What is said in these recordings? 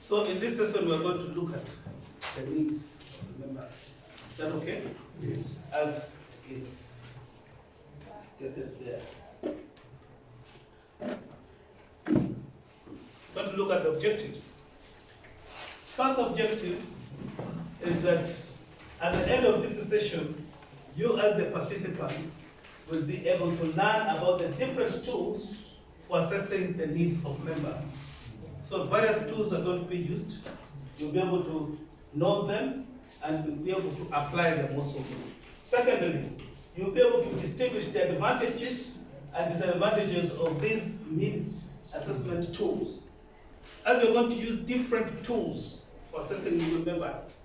So in this session, we're going to look at the needs of the members. Is that okay? Yes. As is stated there. We're going to look at the objectives. First objective is that at the end of this session, you as the participants will be able to learn about the different tools for assessing the needs of members. So various tools are going to be used. You'll be able to know them and you'll be able to apply them also. Secondly, you'll be able to distinguish the advantages and disadvantages of these needs assessment tools. As you're going to use different tools for assessing your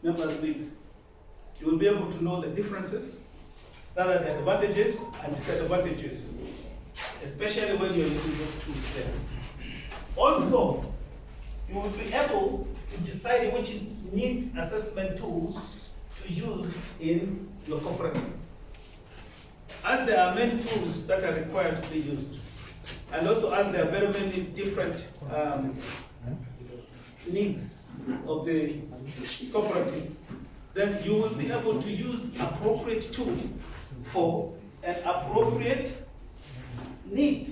members' needs, you will be able to know the differences, rather the advantages and disadvantages, especially when you're using those tools there. Also, you will be able to decide which needs assessment tools to use in your cooperative, as there are many tools that are required to be used, and also as there are very many different needs of the cooperative, then you will be able to use appropriate tool for an appropriate need.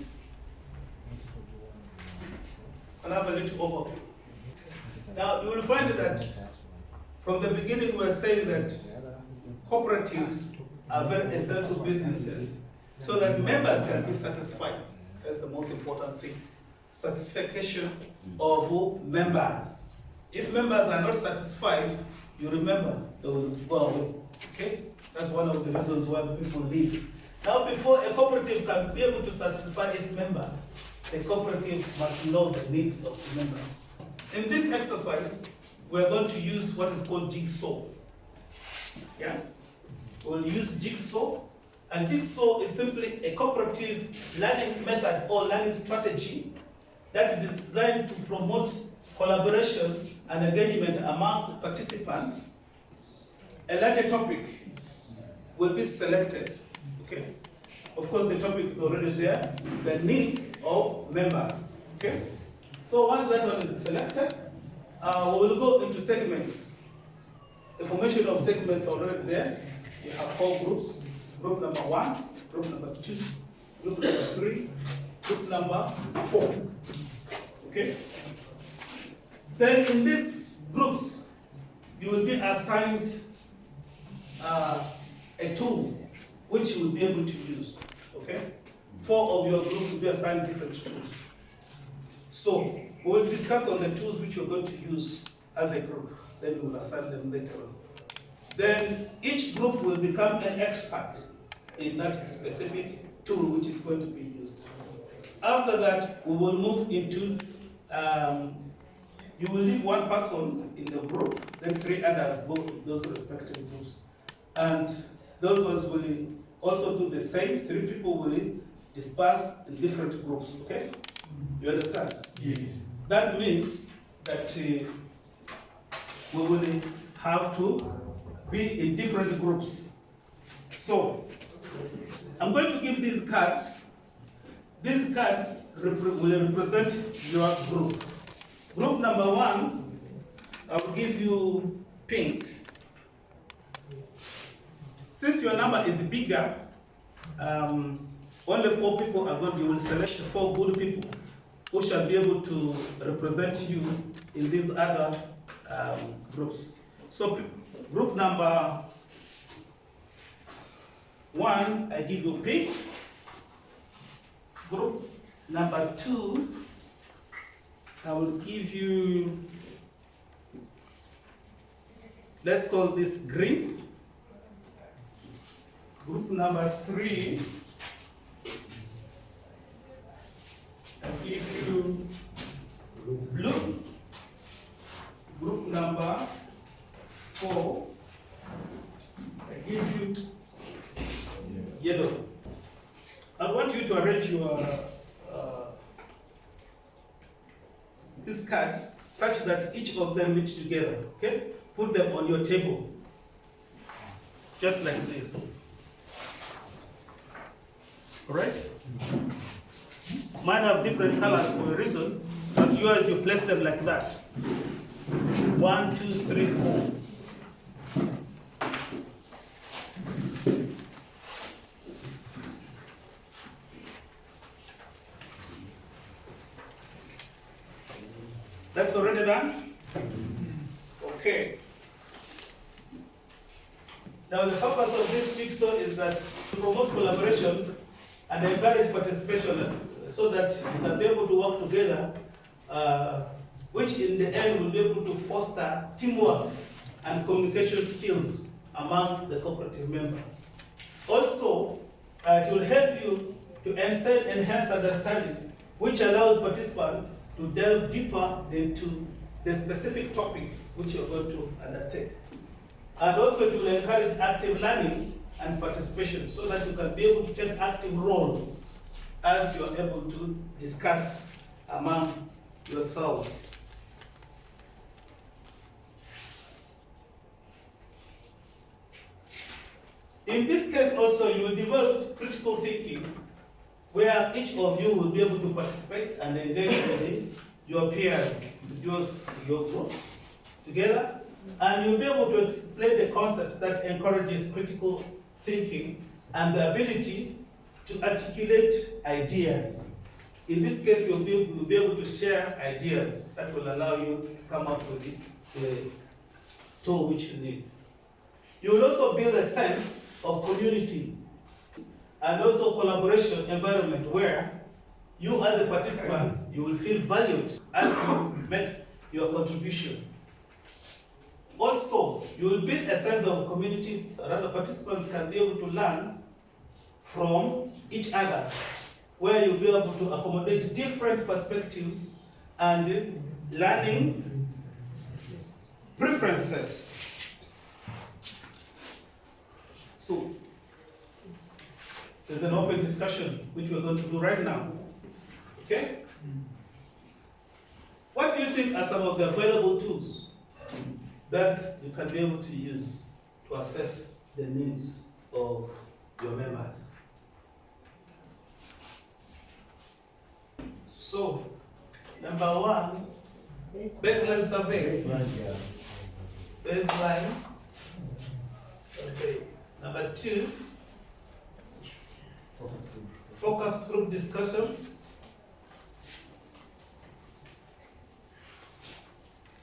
I'll have a little overview. Now, you will find that from the beginning we're saying that cooperatives are very essential businesses so that members can be satisfied. That's the most important thing. Satisfaction of members. If members are not satisfied, you remember they will go away. Okay? That's one of the reasons why people leave. Now, before a cooperative can be able to satisfy its members, the cooperative must know the needs of the members. In this exercise, we're going to use what is called jigsaw. Yeah? We'll use jigsaw, and jigsaw is simply a cooperative learning method or learning strategy that is designed to promote collaboration and engagement among participants. A larger topic will be selected. Okay? Of course, the topic is already there, the needs of members. Okay? So once that one is selected, we will go into segments. The formation of segments already there. You have 4 groups. Group number 1, group number 2, group number 3, group number 4. Okay? Then in these groups, you will be assigned a tool which you will be able to use. Okay? 4 of your groups will be assigned different tools. So we will discuss on the tools which you're going to use as a group. Then we will assign them later on. Then each group will become an expert in that specific tool which is going to be used. After that, we will move into, you will leave 1 person in the group, then 3 others go in those respective groups. And those ones will also do the same. 3 people will disperse in different groups, okay? You understand? Yes. That means that we will have to be in different groups. So, I'm going to give these cards. These cards will represent your group. Group number 1, I will give you pink. Since your number is bigger, only 4 people are going. You will select 4 good people who shall be able to represent you in these other groups. So, group number 1, I give you pink. Group number 2, I will give you, let's call this green. Group number 3, I give you blue. Group number 4, I give you yellow. I want you to arrange your these cards such that each of them meet together. Okay? Put them on your table, just like this. All right? Mine have different colors for a reason, but yours you place them like that. 1, 2, 3, 4. That's already done? Okay. Now the purpose of this jigsaw is that to promote collaboration and encourage participation so that you can be able to work together, which in the end will be able to foster teamwork and communication skills among the cooperative members. Also, it will help you to enhance understanding, which allows participants to delve deeper into the specific topic which you're going to undertake. And also it will encourage active learning and participation so that you can be able to take active role as you are able to discuss among yourselves. In this case also, you will develop critical thinking where each of you will be able to participate and engage with your peers, your groups together, and you'll be able to explain the concepts that encourages critical thinking and the ability to articulate ideas. In this case, you'll be able to share ideas that will allow you to come up with the tool which you need. You will also build a sense of community and also collaboration environment where you as a participant, you will feel valued as you make your contribution. Also, you will build a sense of community, rather participants can be able to learn from each other, where you'll be able to accommodate different perspectives and learning preferences. So, there's an open discussion which we're going to do right now. Okay? What do you think are some of the available tools that you can be able to use to assess the needs of your members? So, number one, baseline survey. Baseline survey. Number two, focus group discussion.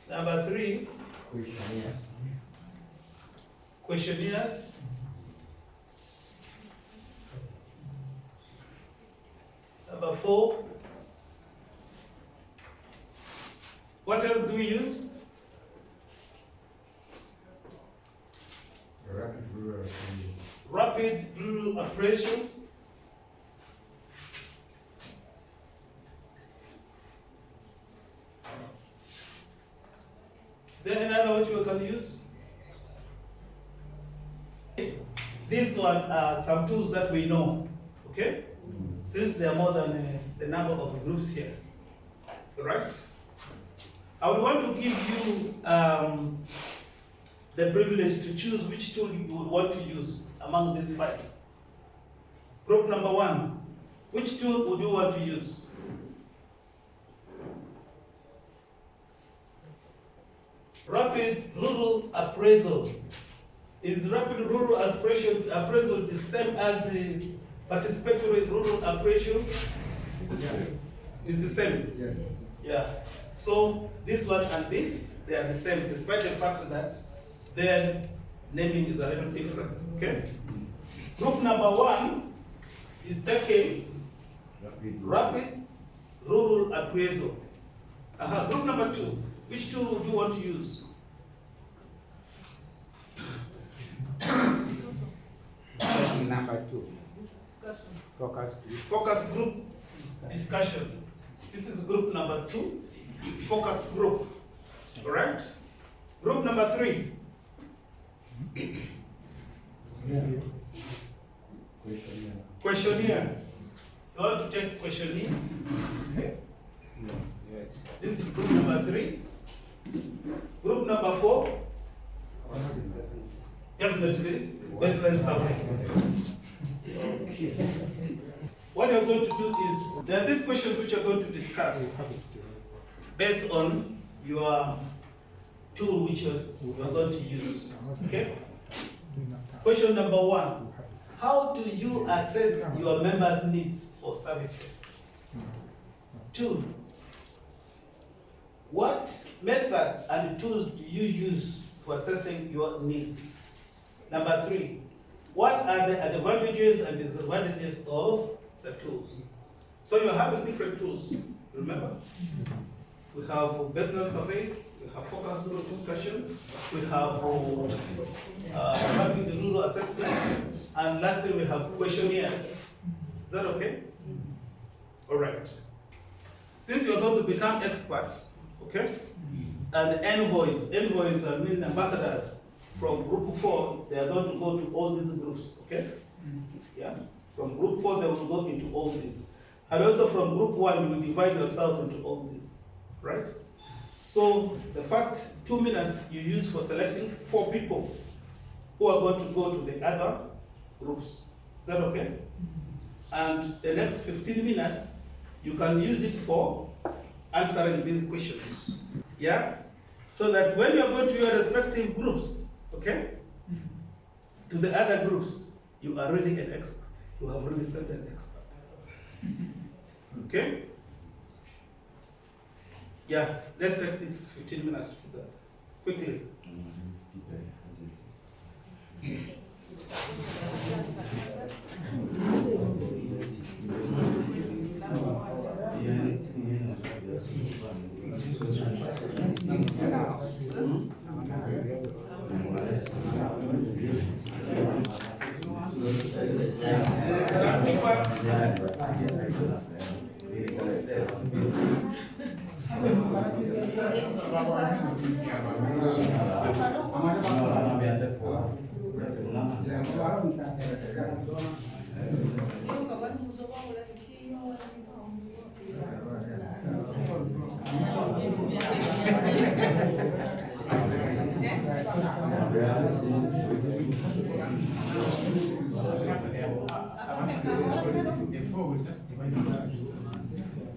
Number three, questionnaires. Number four, what else do we use? Rapid rural appraisal. Is there another which we can use? These are some tools that we know, okay? Since there are more than the number of groups here, right? I would want to give you the privilege to choose which tool you would want to use among these five. Group number one, which tool would you want to use? Rapid rural appraisal. Is rapid rural appraisal the same as the participatory rural appraisal? Yeah. It's the same? Yes. Yeah. So this one and this, they are the same, despite the fact that their naming is a little different. Okay? Group number one is taking rapid rural appraisal. Group number two, which tool would you want to use? Number two. Focus group. Focus group discussion. This is group number two, focus group. Correct? Group number three. Questionnaire. You want to take questionnaire? Okay. Yes. This is group number three. Group number four. Definitely baseline survey. What you're going to do is, there are these questions which you're going to discuss based on your tool which you are going to use. Okay? Question number 1. How do you assess your members' needs for services? 2. What method and tools do you use for assessing your needs? Number 3. What are the advantages and disadvantages of the tools? So you're having different tools, remember? We have business survey, we have focus group discussion, we have having the rural assessment, and lastly we have questionnaires. Is that okay? All right. Since you're going to become experts, okay? And envoys I mean ambassadors from group 4, they are going to go to all these groups, okay? Yeah. From group 4, they will go into all these. And also from group 1, you will divide yourself into all these, right? So the first 2 minutes you use for selecting 4 people who are going to go to the other groups. Is that okay? And the next 15 minutes, you can use it for answering these questions. Yeah? So that when you're going to your respective groups, okay, to the other groups, you are really an expert. You have really set an expert. Okay? Yeah, let's take this 15 minutes to that. Quickly.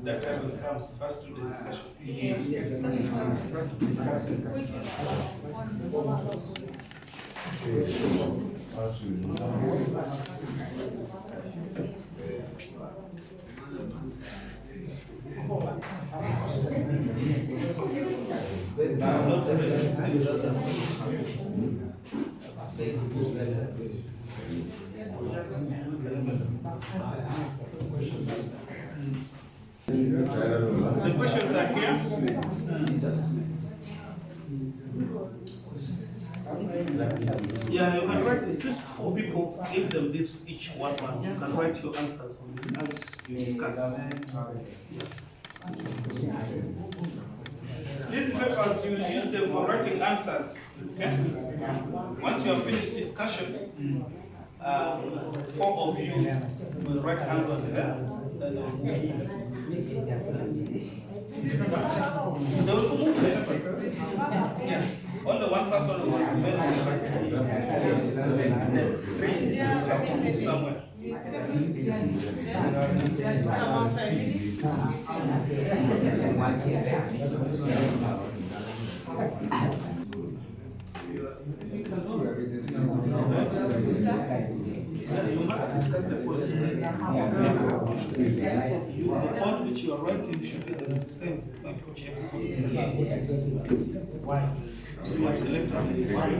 That time will come first to the discussion. The questions are here. Yeah, you can write, choose 4 people, give them this each one. You can write your answers as you discuss. These papers, you will use them for writing answers. Okay? Once you have finished discussion, 4 of you will write answers there. They will move there. Yeah. Only one person will remain the 3 will move somewhere. You must discuss the points. The point which you are writing should be the same point which everybody is writing. So you have selected the one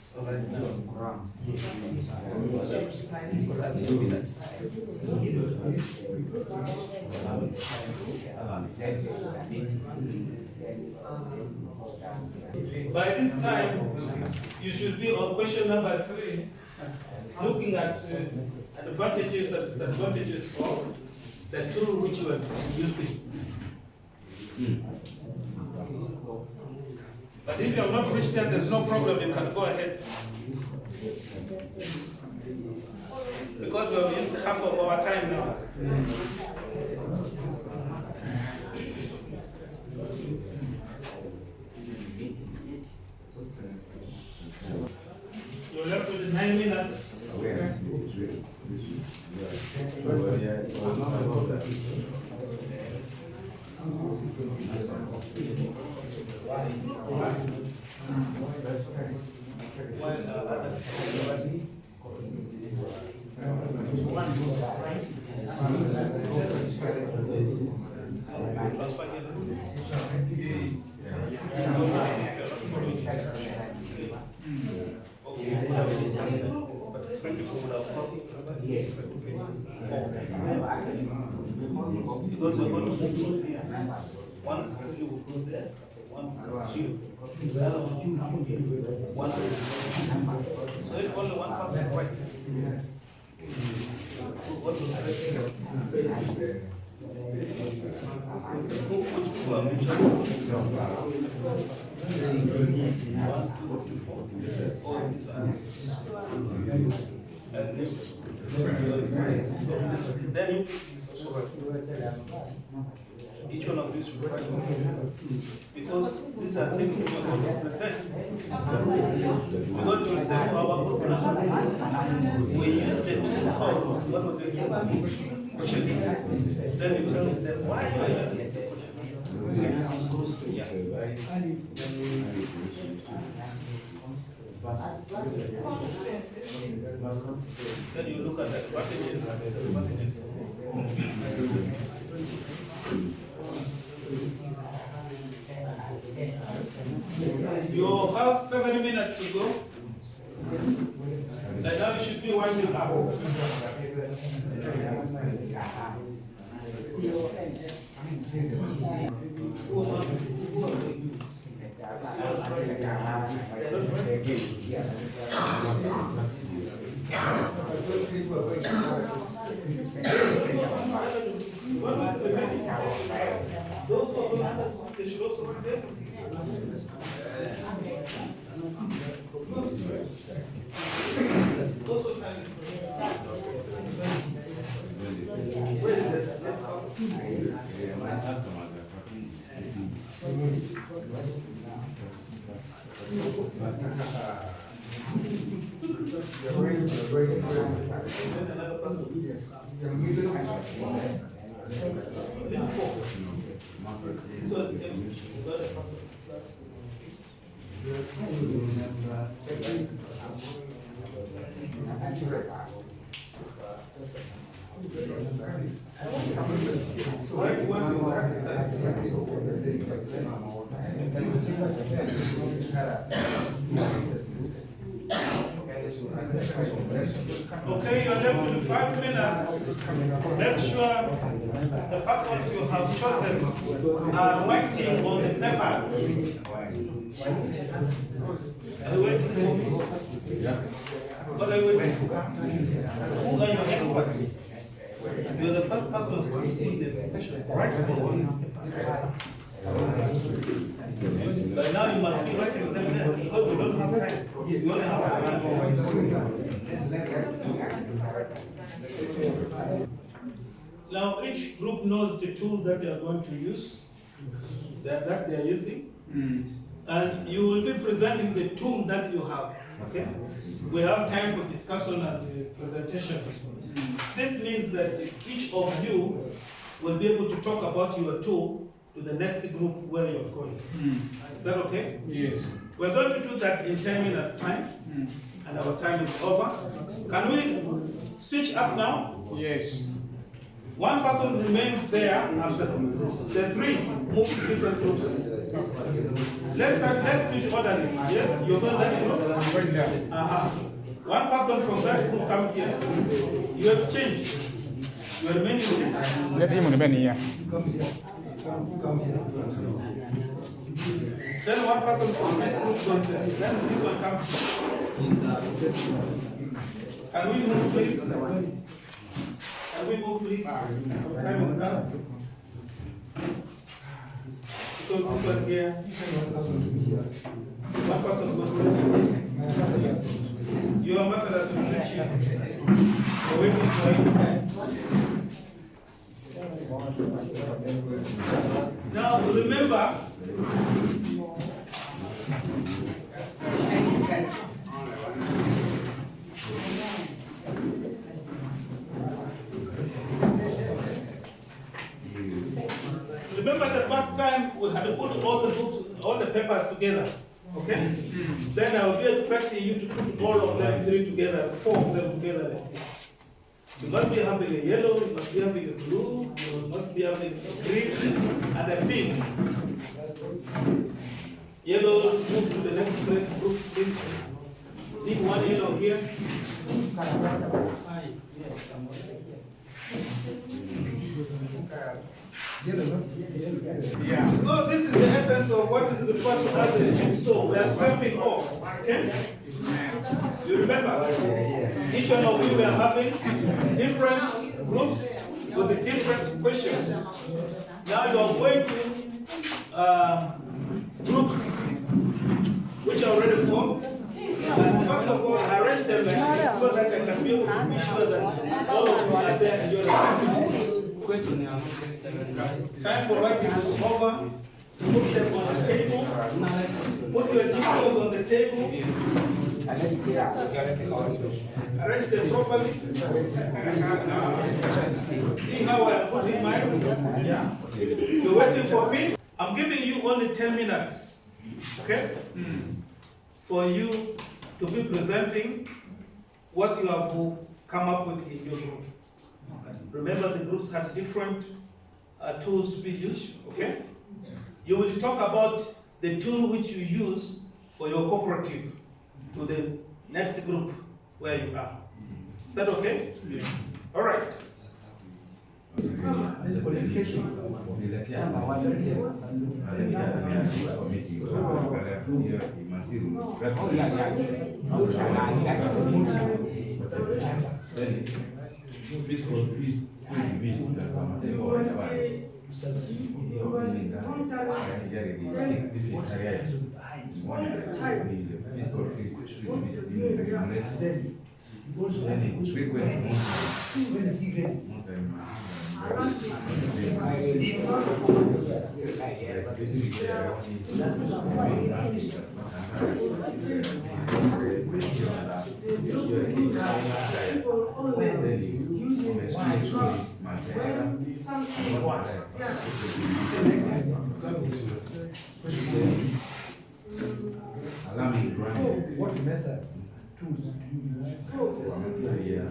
So right now, 30 minutes. By this time, you should be on question number 3, looking at advantages and disadvantages of the tool which you are using. But if you have not reached there, there's no problem, you can go ahead. Because we have used half of our time now. You're left with 9 minutes. Because you're going to move from here. One is you will close there, one you. The other one you come here. One. So if only one person writes, what will happen? Then you take this also. Each one of these will write because these are things we are going to present. Because you will say for our program, we use the tool called what was it? Question. Then you tell them why you are using the question. Yeah. Then you look at the advantages and disadvantages. You have 7 minutes to go. And now you should be winding up. Those who are they should also write there. Where is it? Let's pass it. Another person. So it's another person. Okay, you're left with 5 minutes. Make sure the persons you have chosen are writing on the papers. Are you waiting for me? What are you waiting for? Who are your experts? You're the first persons to receive the invitation. Write on these papers. But now you must be writing them there because we don't have time. We only have 4 minutes. Now each group knows the tool that they are going to use, that they are using, and you will be presenting the tool that you have. Okay? We have time for discussion and presentation. This means that each of you will be able to talk about your tool to the next group where you're going. Is that okay? Yes. We're going to do that in 10 minutes time, and our time is over. Can we switch up now? Yes. One person remains there, and the 3 move to different groups. Let's switch orderly. Yes, you're going that group? One person from that group comes here. You exchange. You are remaining here. Let him remain here. Then one person from this group goes there. Then this one comes. Can we move, please? Can we move, please? Time is up. Because this one here, one person goes there. Your ambassador should reach you. You're waiting for him. Now remember, the first time we had to put all the books, all the papers together. Okay? Then I will be expecting you to put all of them 3 together, 4 of them together like this. You must be having a yellow, you must be having a blue, you must be having a green and a pink. Yellow, move to the next group, please. Leave 1 yellow here. Yeah. So this is the essence of what is referred to as a jigsaw. We are swapping off. Okay? You remember? Each one of you we are having different groups with the different questions. Now you are going to groups which are already formed. And first of all, arrange them like this so that I can be able to be sure that all of you are there and you're time for writing is over. Put them on the table. Put your jigsaws on the table. Arrange them properly. See how I am putting mine? Yeah. You're waiting for me. I'm giving you only 10 minutes. Okay? For you to be presenting what you have come up with in your group. Remember, the groups have different tools to be used, okay? You will talk about the tool which you use for your cooperative to the next group where you are. Is that okay? Yeah. All right. What methods, tools do you use?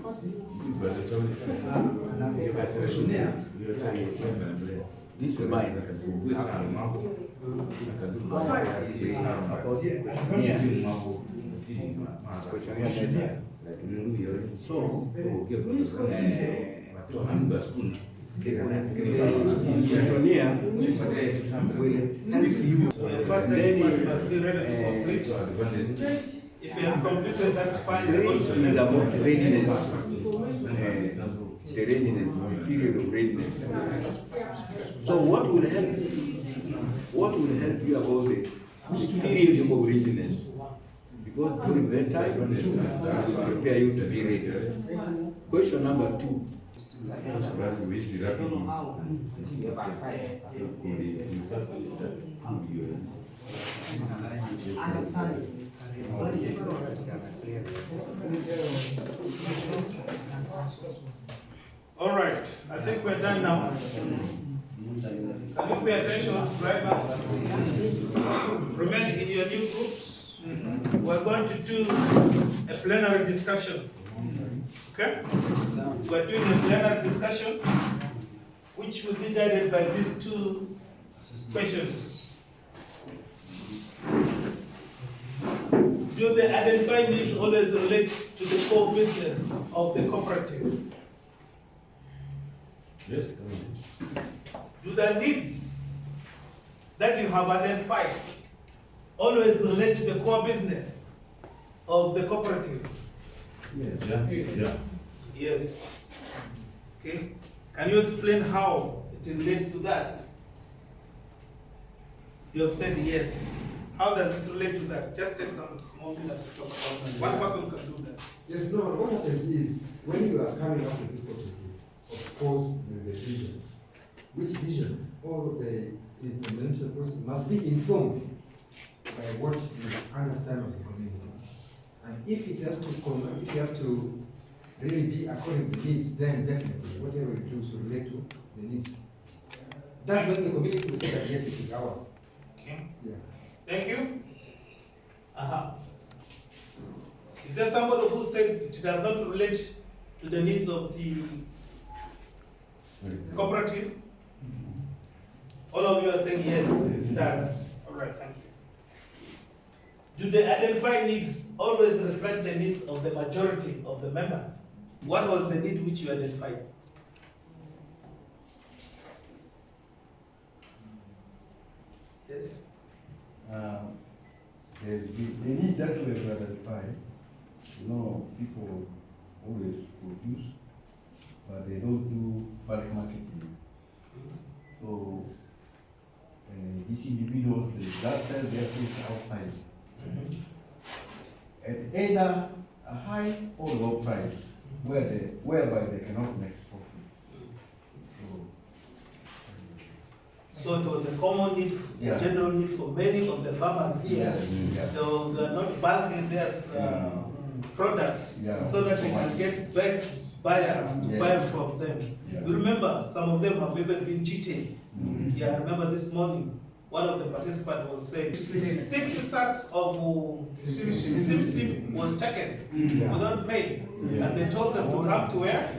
This is mine. The first expert must be ready to complete. If he has completed, that's fine. Go to the Is next about one. readiness, the readiness, the period of readiness. So what will help? What will help you about the period of readiness? Because during that time, it will prepare you to be ready. Question number 2. All right, I think we're done now. Can you pay attention right now? Remain in your new groups. We're going to do a plenary discussion. Okay? We're doing a plenary discussion which will be guided by these 2 questions. Do the identified needs always relate to the core business of the cooperative? Yes. Do the needs that you have identified always relate to the core business of the cooperative? Yeah. Yes. Okay. Can you explain how it relates to that? You have said yes. How does it relate to that? Just take some small minutes to talk about that. One person can do that. Yes, no, what happens is, when you are coming up with this property, of course, there is a vision. Which vision? All the implementation process must be informed by what you understand of the community. And if it has to if you have to really be according to the needs, then definitely whatever you do should relate to the needs. That's when the community will say that yes, it is ours. Okay. Yeah. Thank you. Is there somebody who said it does not relate to the needs of the cooperative? All of you are saying yes, it does. All right, thank you. Do the identified needs always reflect the needs of the majority of the members? What was the need which you identified? Yes? The need that we have identified, people always produce, but they don't do bulk marketing. So, these individuals, that sell their things outside at either a high or low price, whereby they cannot make profit. So it was a common need, Yeah. a general need for many of the farmers here. Yeah. So they are not bulking their products Yeah. so that they can get best buyers to Yeah. buy from them. Yeah. You remember, some of them have even been cheated. Mm. Yeah, I remember this morning, one of the participants was saying 60 sacks of sim was taken without paying. And they told them to come to where?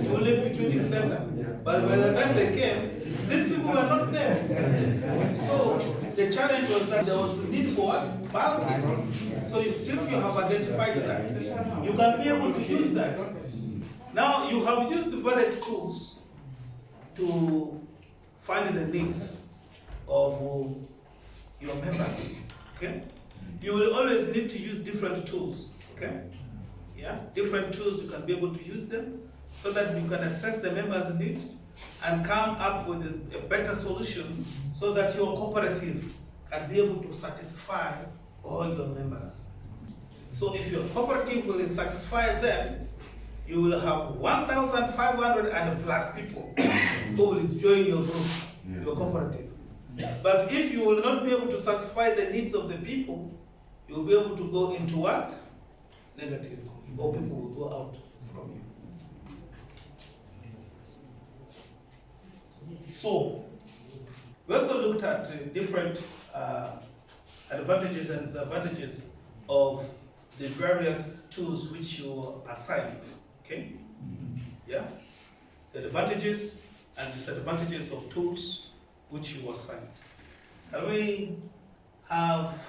To Olympic Trading Center. But by the time they came, these people were not there. So the challenge was that there was a need for what? Bulking. So since you have identified that, you can be able to use that. Now you have used various tools to find the needs of your members. Okay? You will always need to use different tools. Okay? Yeah? Different tools, you can be able to use them so that you can assess the members' needs and come up with a better solution so that your cooperative can be able to satisfy all your members. So if your cooperative will satisfy them, you will have 1,500 and plus people who will join your group, your cooperative. But if you will not be able to satisfy the needs of the people, you will be able to go into what? Negative, or people will go out from you. So, we also looked at different advantages and disadvantages of the various tools which you are assigned. Okay? Yeah? The advantages and disadvantages of tools which you assigned. Can we have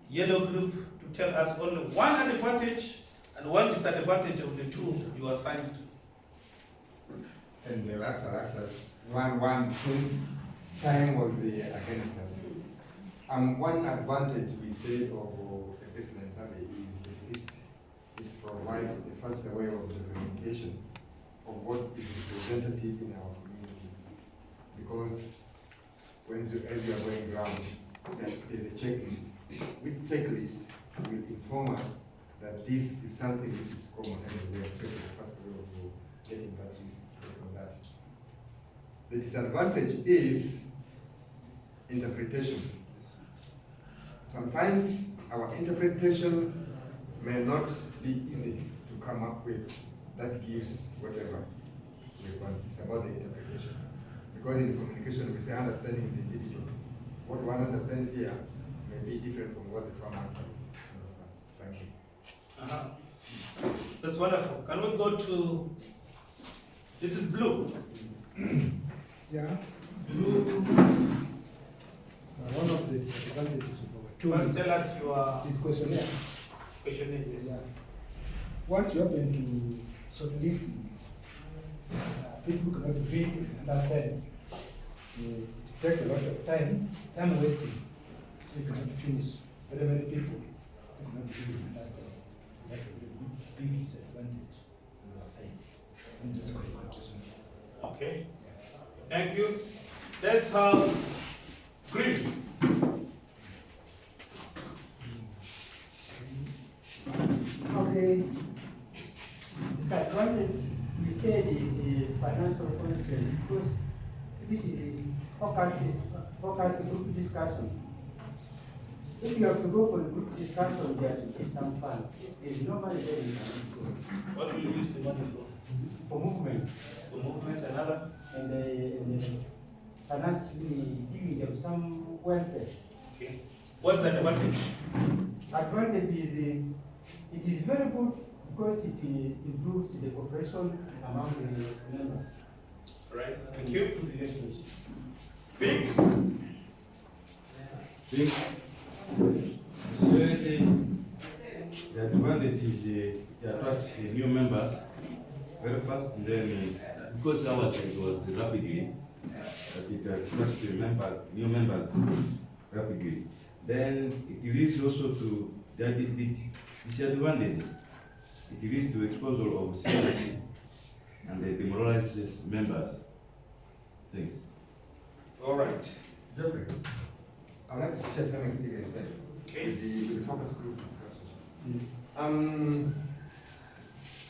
yellow group to tell us only one advantage and one disadvantage of the tool you assigned to? And the latter, one, since time was against us. One advantage we say of a business survey is at least it provides the first way of documentation of what is representative in our community. Because as you are going around, there's a checklist. Which checklist will inform us that this is something which is common and we have taken the first way of getting that list based on that. The disadvantage is interpretation. Sometimes our interpretation may not be easy to come up with that gives whatever we want. It's about the interpretation. Because in communication we say understanding is individual. What one understands here may be different from what the farmer understands. Thank you. That's wonderful. Can we go to, this is blue. Yeah. Blue. One of the disadvantages of our tool First tell us your is questionnaire. questionnaire. Yes. Yeah. Once you happen to sort of listen, people cannot read and understand. It takes a lot of time wasting. You cannot finish. Very many people cannot read and understand. That's a big disadvantage of our side. Okay. Thank you. Let's have green. Okay. Disadvantage we said is a financial constraint because this is a forecasted group discussion. If you have to go for a group discussion, there should be some funds. There is no money there you can go. What will you use the money for? For movement. For movement, another? And financially giving them some welfare. Okay. What's the advantage? Advantage is it is very good because it improves the cooperation among the members. Right. Thank you. Relationship. Big. Big. The advantage is it attracts new members very fast, and then because ours it was rapidly, that it attracts new members rapidly. Then it leads also to the disadvantage. It leads to exposure of secrecy and demoralizes members. Thanks. All right. Jeffrey, I'd like to share some experience Okay. with the focus group discussion.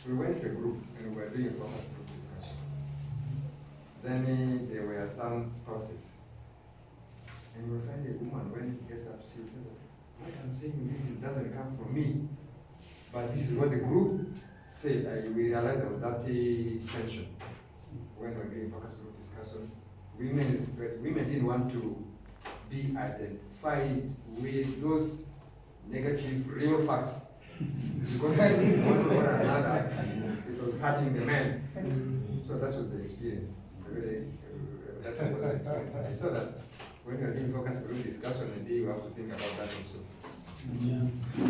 We went to a group and we were doing a focus group discussion. Then there were some spouses. And you will find a woman when he gets up, she will say, what I'm saying this doesn't come from me. But this is what the group said. We realized there was that tension when we were doing focus group discussion. Women didn't want to be identified with those negative real facts. Because one or another, it was hurting the men. So that was the experience. That was the experience. So that when you're doing focus group discussion, maybe you have to think about that also.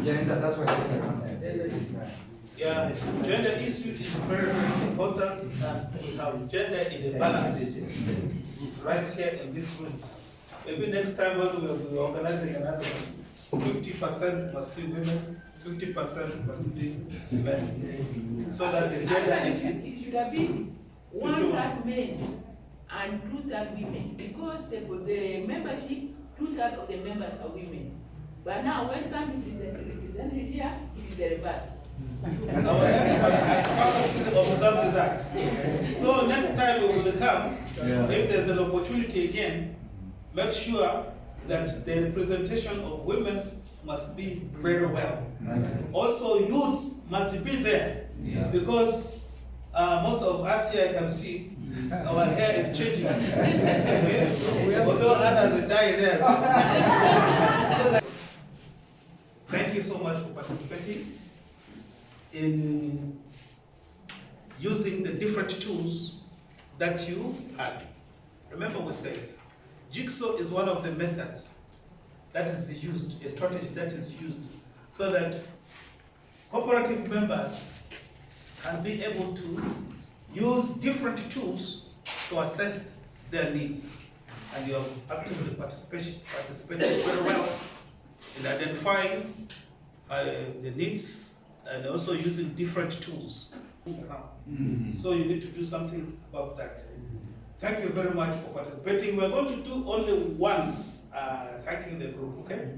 Gender, that's what Yeah, gender issue is very, very important that we have gender in the balance right here in this room. Maybe next time when we're organizing another 50% must be women, 50% must be men. So that the gender issue. It should have been 1/3 men and 2/3 women because the membership, 2/3 of the members are women. But now when time it is represented here, it is the reverse. Our expert has perfectly observed that. So next time we will come, if there's an opportunity again, make sure that the representation of women must be very well. Also, youths must be there because most of us here can see our hair is changing. Okay? Although others will die there. Thank you so much for participating in using the different tools that you had. Remember we said, jigsaw is one of the methods that is used, a strategy that is used, so that cooperative members can be able to use different tools to assess their needs. And you have actively participated very well in identifying the needs and also using different tools. So you need to do something about that. Thank you very much for participating. We're going to do only once thanking the group, okay?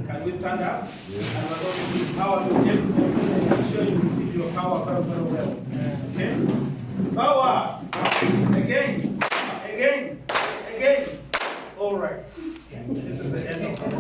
Can we stand up? And we're going to give power to everybody. I'm sure you receive your power very, very well. Okay? Power! Again, again, again. All right. This is the end of the